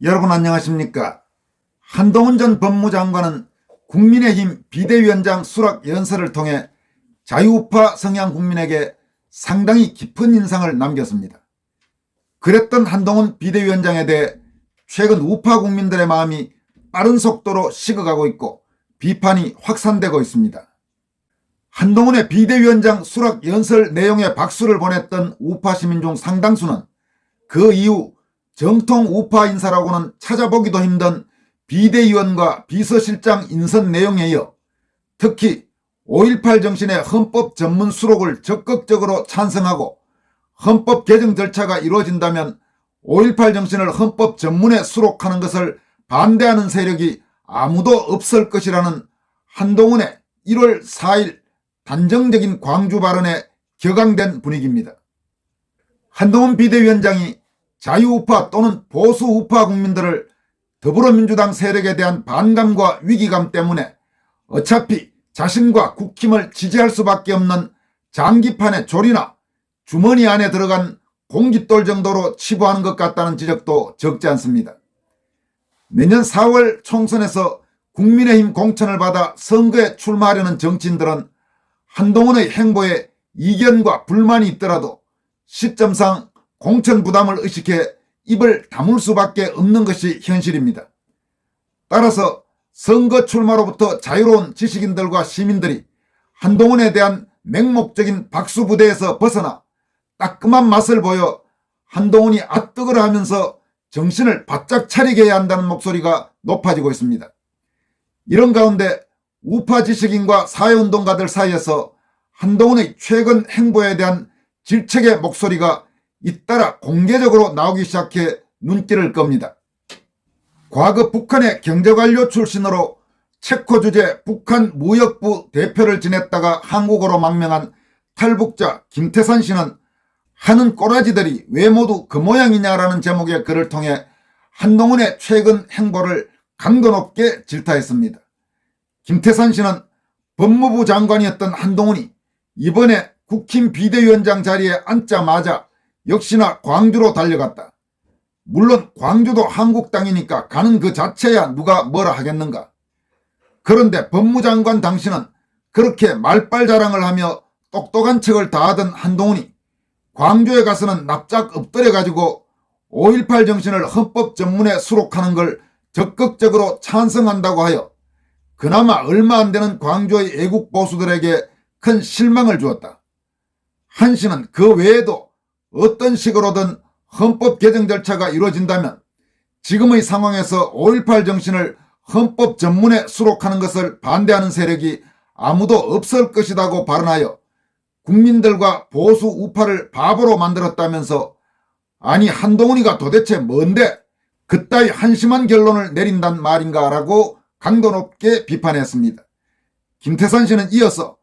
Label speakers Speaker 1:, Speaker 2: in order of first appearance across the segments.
Speaker 1: 여러분 안녕하십니까? 한동훈 전 법무장관은 국민의힘 비대위원장 수락 연설을 통해 자유우파 성향 국민에게 상당히 깊은 인상을 남겼습니다. 그랬던 한동훈 비대위원장에 대해 최근 우파 국민들의 마음이 빠른 속도로 식어가고 있고 비판이 확산되고 있습니다. 한동훈의 비대위원장 수락 연설 내용에 박수를 보냈던 우파 시민 중 상당수는 그 이후 정통 우파 인사라고는 찾아보기도 힘든 비대위원과 비서실장 인선 내용에 이어 특히 5.18 정신의 헌법 전문 수록을 적극적으로 찬성하고 헌법 개정 절차가 이루어진다면 5.18 정신을 헌법 전문에 수록하는 것을 반대하는 세력이 아무도 없을 것이라는 한동훈의 1월 4일 단정적인 광주 발언에 격앙된 분위기입니다. 한동훈 비대위원장이 자유우파 또는 보수우파 국민들을 더불어민주당 세력에 대한 반감과 위기감 때문에 어차피 자신과 국힘을 지지할 수밖에 없는 장기판의 조리나 주머니 안에 들어간 공깃돌 정도로 치부하는 것 같다는 지적도 적지 않습니다. 내년 4월 총선에서 국민의힘 공천을 받아 선거에 출마하려는 정치인들은 한동훈의 행보에 이견과 불만이 있더라도 시점상 공천 부담을 의식해 입을 다물 수밖에 없는 것이 현실입니다. 따라서 선거 출마로부터 자유로운 지식인들과 시민들이 한동훈에 대한 맹목적인 박수부대에서 벗어나 따끔한 맛을 보여 한동훈이 아뜨거라 하면서 정신을 바짝 차리게 해야 한다는 목소리가 높아지고 있습니다. 이런 가운데 우파 지식인과 사회운동가들 사이에서 한동훈의 최근 행보에 대한 질책의 목소리가 잇따라 공개적으로 나오기 시작해 눈길을 끕니다. 과거 북한의 경제관료 출신으로 체코 주재 북한 무역부 대표를 지냈다가 한국어로 망명한 탈북자 김태산 씨는 하는 꼬라지들이 왜 모두 그 모양이냐라는 제목의 글을 통해 한동훈의 최근 행보를 강도 높게 질타했습니다. 김태산 씨는 법무부 장관이었던 한동훈이 이번에 국힘 비대위원장 자리에 앉자마자 역시나 광주로 달려갔다. 물론 광주도 한국 땅이니까 가는 그 자체야 누가 뭐라 하겠는가. 그런데 법무장관 당시는 그렇게 말빨 자랑을 하며 똑똑한 척을 다하던 한동훈이 광주에 가서는 납작 엎드려가지고 5.18 정신을 헌법 전문에 수록하는 걸 적극적으로 찬성한다고 하여 그나마 얼마 안 되는 광주의 애국 보수들에게 큰 실망을 주었다. 한 씨는 그 외에도 어떤 식으로든 헌법 개정 절차가 이루어진다면 지금의 상황에서 5.18 정신을 헌법 전문에 수록하는 것을 반대하는 세력이 아무도 없을 것이라고 발언하여 국민들과 보수 우파를 바보로 만들었다면서 아니 한동훈이가 도대체 뭔데 그따위 한심한 결론을 내린단 말인가라고 강도 높게 비판했습니다. 김태산 씨는 이어서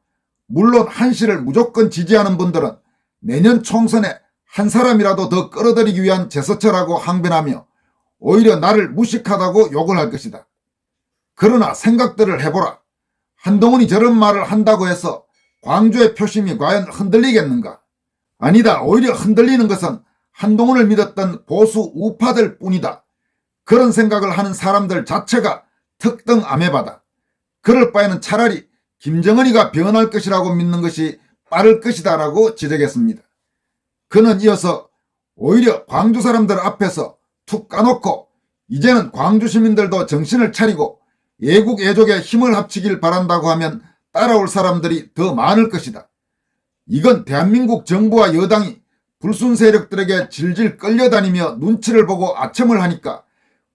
Speaker 1: 물론 한 씨를 무조건 지지하는 분들은 내년 총선에 한 사람이라도 더 끌어들이기 위한 제스처라고 항변하며 오히려 나를 무식하다고 욕을 할 것이다. 그러나 생각들을 해보라. 한동훈이 저런 말을 한다고 해서 광주의 표심이 과연 흔들리겠는가? 아니다. 오히려 흔들리는 것은 한동훈을 믿었던 보수 우파들 뿐이다. 그런 생각을 하는 사람들 자체가 특등 아메바다. 그럴 바에는 차라리 김정은이가 변할 것이라고 믿는 것이 빠를 것이다 라고 지적했습니다. 그는 이어서 오히려 광주 사람들 앞에서 툭 까놓고 이제는 광주 시민들도 정신을 차리고 애국 애족에 힘을 합치길 바란다고 하면 따라올 사람들이 더 많을 것이다. 이건 대한민국 정부와 여당이 불순 세력들에게 질질 끌려다니며 눈치를 보고 아첨을 하니까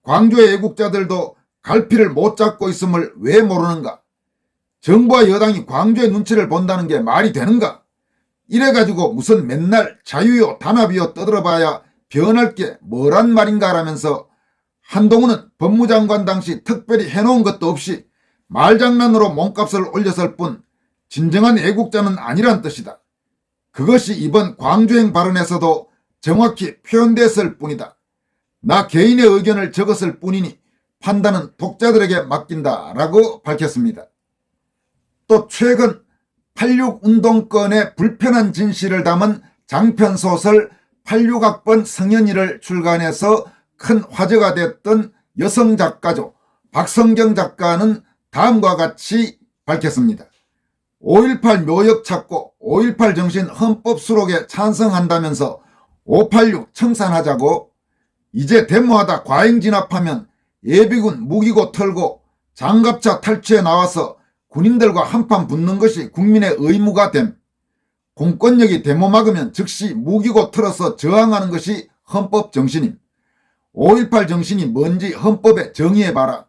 Speaker 1: 광주의 애국자들도 갈피를 못 잡고 있음을 왜 모르는가? 정부와 여당이 광주의 눈치를 본다는 게 말이 되는가? 이래가지고 무슨 맨날 자유요 단합이요 떠들어봐야 변할 게 뭐란 말인가 라면서 한동훈은 법무장관 당시 특별히 해놓은 것도 없이 말장난으로 몸값을 올렸을 뿐 진정한 애국자는 아니란 뜻이다. 그것이 이번 광주행 발언에서도 정확히 표현됐을 뿐이다. 나 개인의 의견을 적었을 뿐이니 판단은 독자들에게 맡긴다 라고 밝혔습니다. 또 최근 86 운동권의 불편한 진실을 담은 장편소설 86학번 성현이를 출간해서 큰 화제가 됐던 여성 작가죠. 박성경 작가는 다음과 같이 밝혔습니다. 5.18 묘역 찾고 5.18 정신 헌법 수록에 찬성한다면서 586 청산하자고, 이제 데모하다 과잉 진압하면 예비군 무기고 털고 장갑차 탈취해 나와서 군인들과 한판 붙는 것이 국민의 의무가 됨. 공권력이 데모 막으면 즉시 무기고 털어서 저항하는 것이 헌법 정신임. 5.18 정신이 뭔지 헌법에 정의해봐라.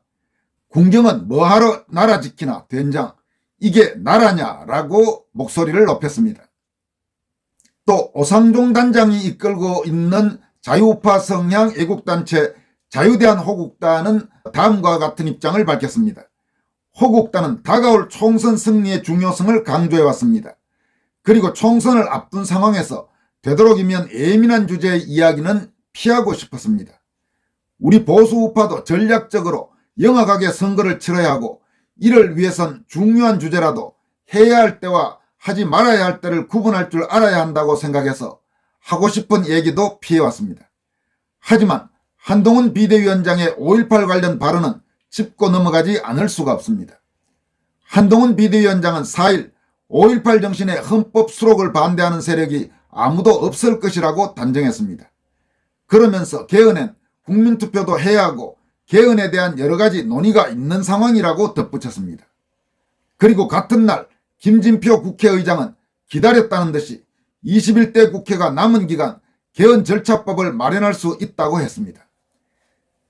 Speaker 1: 군경은 뭐하러 나라 지키나 된장, 이게 나라냐라고 목소리를 높였습니다. 또 오상종 단장이 이끌고 있는 자유우파 성향 애국단체 자유대한호국단은 다음과 같은 입장을 밝혔습니다. 호국단은 다가올 총선 승리의 중요성을 강조해왔습니다. 그리고 총선을 앞둔 상황에서 되도록이면 예민한 주제의 이야기는 피하고 싶었습니다. 우리 보수우파도 전략적으로 영악하게 선거를 치러야 하고, 이를 위해선 중요한 주제라도 해야 할 때와 하지 말아야 할 때를 구분할 줄 알아야 한다고 생각해서 하고 싶은 얘기도 피해왔습니다. 하지만 한동훈 비대위원장의 5.18 관련 발언은 짚고 넘어가지 않을 수가 없습니다. 한동훈 비대위원장은 4일 5.18 정신의 헌법 수록을 반대하는 세력이 아무도 없을 것이라고 단정했습니다. 그러면서 개헌엔 국민투표도 해야 하고 개헌에 대한 여러 가지 논의가 있는 상황이라고 덧붙였습니다. 그리고 같은 날 김진표 국회의장은 기다렸다는 듯이 21대 국회가 남은 기간 개헌 절차법을 마련할 수 있다고 했습니다.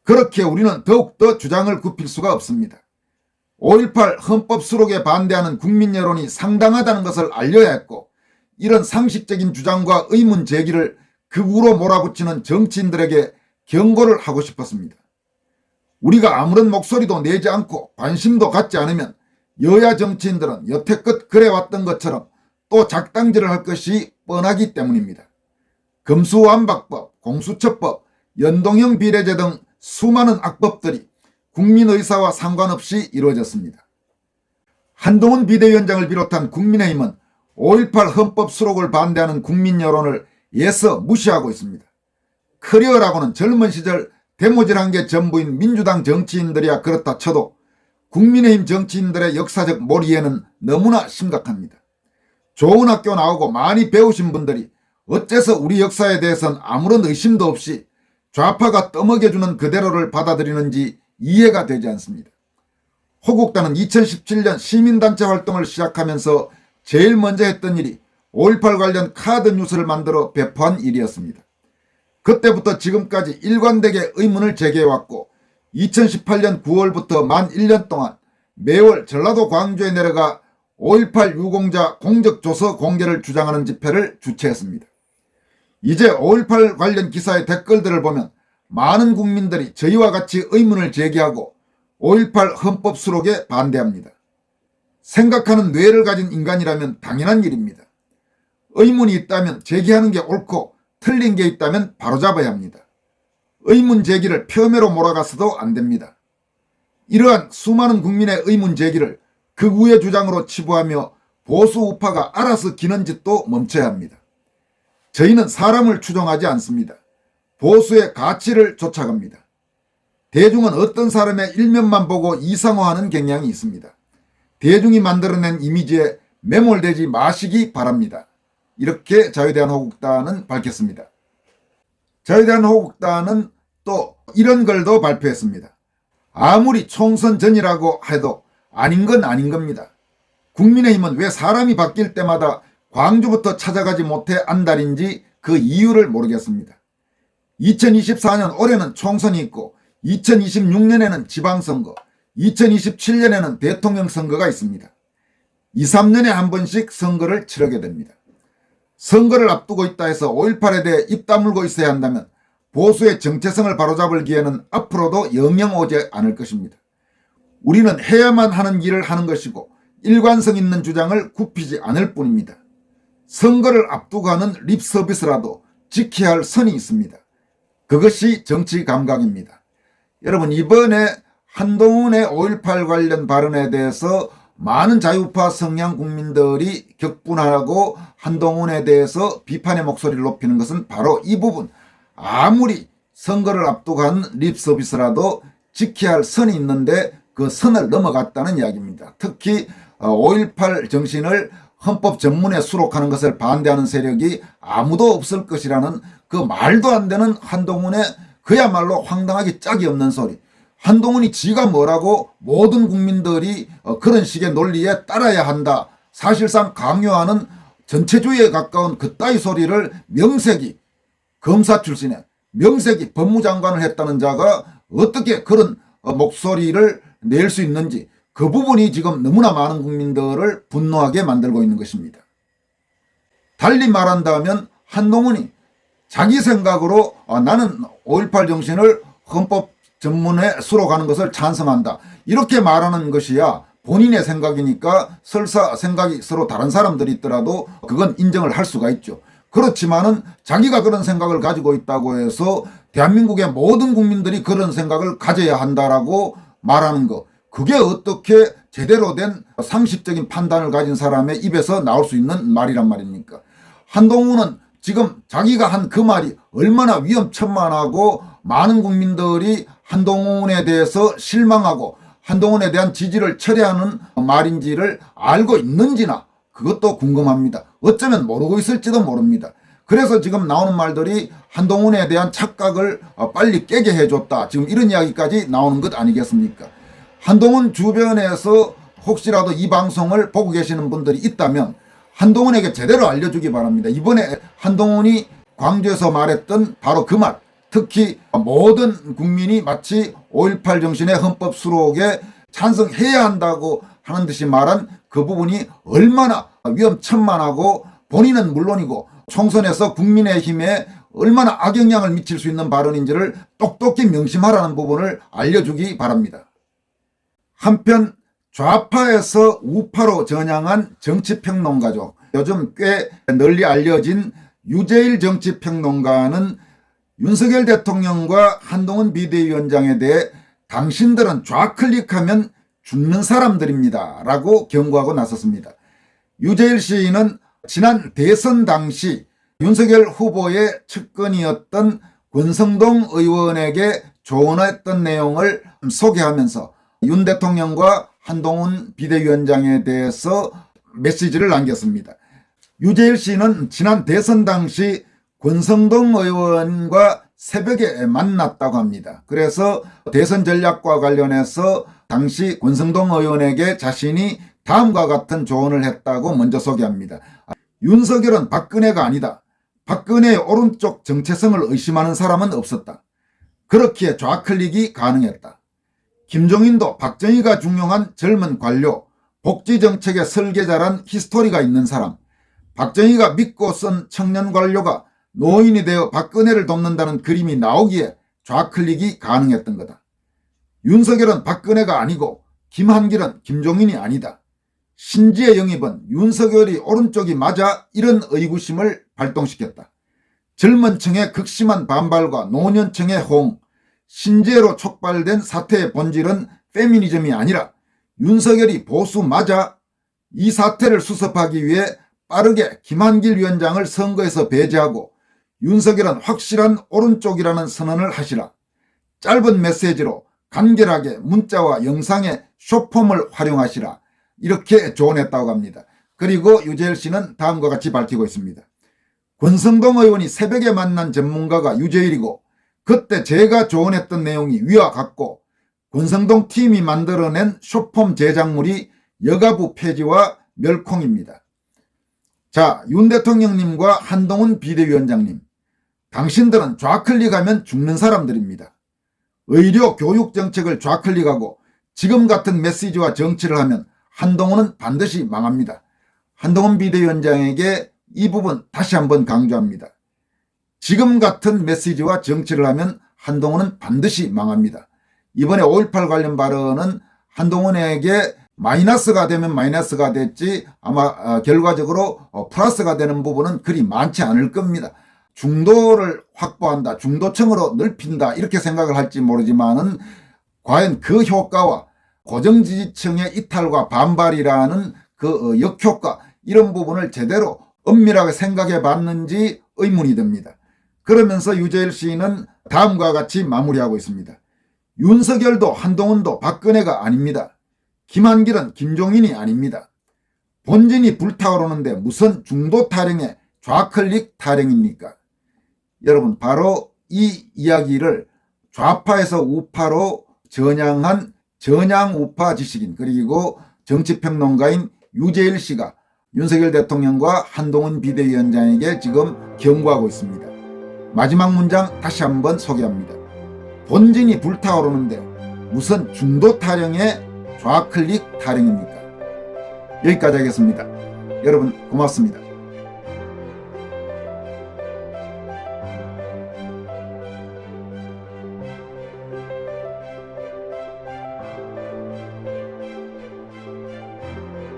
Speaker 1: 그렇게 우리는 더욱더 주장을 굽힐 수가 없습니다. 5.18 헌법 수록에 반대하는 국민 여론이 상당하다는 것을 알려야 했고, 이런 상식적인 주장과 의문 제기를 극우로 몰아붙이는 정치인들에게 경고를 하고 싶었습니다. 우리가 아무런 목소리도 내지 않고 관심도 갖지 않으면 여야 정치인들은 여태껏 그래왔던 것처럼 또 작당질을 할 것이 뻔하기 때문입니다. 금수완박법, 공수처법, 연동형 비례제 등 수많은 악법들이 국민 의사와 상관없이 이루어졌습니다. 한동훈 비대위원장을 비롯한 국민의힘은 5.18 헌법 수록을 반대하는 국민 여론을 예서 무시하고 있습니다. 커리어라고는 젊은 시절 데모질한 게 전부인 민주당 정치인들이야 그렇다 쳐도 국민의힘 정치인들의 역사적 몰이에는 너무나 심각합니다. 좋은 학교 나오고 많이 배우신 분들이 어째서 우리 역사에 대해선 아무런 의심도 없이 좌파가 떠먹여주는 그대로를 받아들이는지 이해가 되지 않습니다. 호국단은 2017년 시민단체 활동을 시작하면서 제일 먼저 했던 일이 5.18 관련 카드 뉴스를 만들어 배포한 일이었습니다. 그때부터 지금까지 일관되게 의문을 제기해왔고, 2018년 9월부터 만 1년 동안 매월 전라도 광주에 내려가 5.18 유공자 공적조서 공개를 주장하는 집회를 주최했습니다. 이제 5.18 관련 기사의 댓글들을 보면 많은 국민들이 저희와 같이 의문을 제기하고 5.18 헌법 수록에 반대합니다. 생각하는 뇌를 가진 인간이라면 당연한 일입니다. 의문이 있다면 제기하는 게 옳고 틀린 게 있다면 바로잡아야 합니다. 의문 제기를 폄훼로 몰아가서도 안 됩니다. 이러한 수많은 국민의 의문 제기를 극우의 주장으로 치부하며 보수 우파가 알아서 기는 짓도 멈춰야 합니다. 저희는 사람을 추종하지 않습니다. 보수의 가치를 쫓아갑니다. 대중은 어떤 사람의 일면만 보고 이상화하는 경향이 있습니다. 대중이 만들어낸 이미지에 매몰되지 마시기 바랍니다. 이렇게 자유대한호국단은 밝혔습니다. 자유대한호국단은 또 이런 글도 발표했습니다. 아무리 총선 전이라고 해도 아닌 건 아닌 겁니다. 국민의힘은 왜 사람이 바뀔 때마다 광주부터 찾아가지 못해 안달인지 그 이유를 모르겠습니다. 2024년 올해는 총선이 있고 2026년에는 지방선거, 2027년에는 대통령 선거가 있습니다. 2, 3년에 한 번씩 선거를 치르게 됩니다. 선거를 앞두고 있다 해서 5.18에 대해 입 다물고 있어야 한다면 보수의 정체성을 바로잡을 기회는 앞으로도 영영 오지 않을 것입니다. 우리는 해야만 하는 길을 하는 것이고 일관성 있는 주장을 굽히지 않을 뿐입니다. 선거를 앞두고 하는 립 서비스라도 지켜야 할 선이 있습니다. 그것이 정치 감각입니다. 여러분, 이번에 한동훈의 5.18 관련 발언에 대해서 많은 자유파 성향 국민들이 격분하고 한동훈에 대해서 비판의 목소리를 높이는 것은 바로 이 부분, 아무리 선거를 앞두고 한 립서비스라도 지켜야 할 선이 있는데 그 선을 넘어갔다는 이야기입니다. 특히 5.18 정신을 헌법 전문에 수록하는 것을 반대하는 세력이 아무도 없을 것이라는 그 말도 안 되는 한동훈의 그야말로 황당하기 짝이 없는 소리. 한동훈이 지가 뭐라고 모든 국민들이 그런 식의 논리에 따라야 한다. 사실상 강요하는 전체주의에 가까운 그따위 소리를 명색이 검사 출신에 명색이 법무장관을 했다는 자가 어떻게 그런 목소리를 낼 수 있는지, 그 부분이 지금 너무나 많은 국민들을 분노하게 만들고 있는 것입니다. 달리 말한다면 한동훈이 자기 생각으로 나는 5.18 정신을 헌법 전문에 수록하는 것을 찬성한다, 이렇게 말하는 것이야 본인의 생각이니까 설사 생각이 서로 다른 사람들이 있더라도 그건 인정을 할 수가 있죠. 그렇지만은 자기가 그런 생각을 가지고 있다고 해서 대한민국의 모든 국민들이 그런 생각을 가져야 한다라고 말하는 거, 그게 어떻게 제대로 된 상식적인 판단을 가진 사람의 입에서 나올 수 있는 말이란 말입니까? 한동훈은 지금 자기가 한 그 말이 얼마나 위험천만하고 많은 국민들이 한동훈에 대해서 실망하고 한동훈에 대한 지지를 철회하는 말인지를 알고 있는지나 그것도 궁금합니다. 어쩌면 모르고 있을지도 모릅니다. 그래서 지금 나오는 말들이 한동훈에 대한 착각을 빨리 깨게 해줬다, 지금 이런 이야기까지 나오는 것 아니겠습니까? 한동훈 주변에서 혹시라도 이 방송을 보고 계시는 분들이 있다면 한동훈에게 제대로 알려주기 바랍니다. 이번에 한동훈이 광주에서 말했던 바로 그 말, 특히 모든 국민이 마치 5.18 정신의 헌법 수록에 찬성해야 한다고 하는 듯이 말한 그 부분이 얼마나 위험천만하고 본인은 물론이고 총선에서 국민의힘에 얼마나 악영향을 미칠 수 있는 발언인지를 똑똑히 명심하라는 부분을 알려주기 바랍니다. 한편 좌파에서 우파로 전향한 정치평론가죠. 요즘 꽤 널리 알려진 유재일 정치평론가는 윤석열 대통령과 한동훈 비대위원장에 대해 당신들은 좌클릭하면 죽는 사람들입니다 라고 경고하고 나섰습니다. 유재일 시인은 지난 대선 당시 윤석열 후보의 측근이었던 권성동 의원에게 조언했던 내용을 소개하면서 윤 대통령과 한동훈 비대위원장에 대해서 메시지를 남겼습니다. 유재일 씨는 지난 대선 당시 권성동 의원과 새벽에 만났다고 합니다. 그래서 대선 전략과 관련해서 당시 권성동 의원에게 자신이 다음과 같은 조언을 했다고 먼저 소개합니다. 윤석열은 박근혜가 아니다. 박근혜의 오른쪽 정체성을 의심하는 사람은 없었다. 그렇기에 좌클릭이 가능했다. 김종인도 박정희가 중용한 젊은 관료, 복지정책의 설계자란 히스토리가 있는 사람, 박정희가 믿고 쓴 청년 관료가 노인이 되어 박근혜를 돕는다는 그림이 나오기에 좌클릭이 가능했던 거다. 윤석열은 박근혜가 아니고 김한길은 김종인이 아니다. 신지의 영입은 윤석열이 오른쪽이 맞아, 이런 의구심을 발동시켰다. 젊은 층의 극심한 반발과 노년층의 호응, 신지혜로 촉발된 사태의 본질은 페미니즘이 아니라 윤석열이 보수 맞아, 이 사태를 수습하기 위해 빠르게 김한길 위원장을 선거에서 배제하고 윤석열은 확실한 오른쪽이라는 선언을 하시라. 짧은 메시지로 간결하게 문자와 영상의 숏폼을 활용하시라, 이렇게 조언했다고 합니다. 그리고 유재일 씨는 다음과 같이 밝히고 있습니다. 권성동 의원이 새벽에 만난 전문가가 유재일이고 그때 제가 조언했던 내용이 위와 같고 권성동 팀이 만들어낸 숏폼 제작물이 여가부 폐지와 멸콩입니다. 자, 윤 대통령님과 한동훈 비대위원장님, 당신들은 좌클릭하면 죽는 사람들입니다. 의료 교육 정책을 좌클릭하고 지금 같은 메시지와 정치를 하면 한동훈은 반드시 망합니다. 한동훈 비대위원장에게 이 부분 다시 한번 강조합니다. 지금 같은 메시지와 정치를 하면 한동훈은 반드시 망합니다. 이번에 5.18 관련 발언은 한동훈에게 마이너스가 되면 마이너스가 됐지 아마 결과적으로 플러스가 되는 부분은 그리 많지 않을 겁니다. 중도를 확보한다, 중도층으로 넓힌다, 이렇게 생각을 할지 모르지만은 과연 그 효과와 고정지지층의 이탈과 반발이라는 그 역효과, 이런 부분을 제대로 엄밀하게 생각해 봤는지 의문이 듭니다. 그러면서 유재일 시인은 다음과 같이 마무리하고 있습니다. 윤석열도 한동훈도 박근혜가 아닙니다. 김한길은 김종인이 아닙니다. 본진이 불타오르는데 무슨 중도 타령의 좌클릭 타령입니까? 여러분, 바로 이 이야기를 좌파에서 우파로 전향한 전향우파 지식인 그리고 정치평론가인 유재일 씨가 윤석열 대통령과 한동훈 비대위원장에게 지금 경고하고 있습니다. 마지막 문장 다시 한번 소개합니다. 본진이 불타오르는데 무슨 중도 타령의 좌클릭 타령입니까? 여기까지 하겠습니다. 여러분 고맙습니다.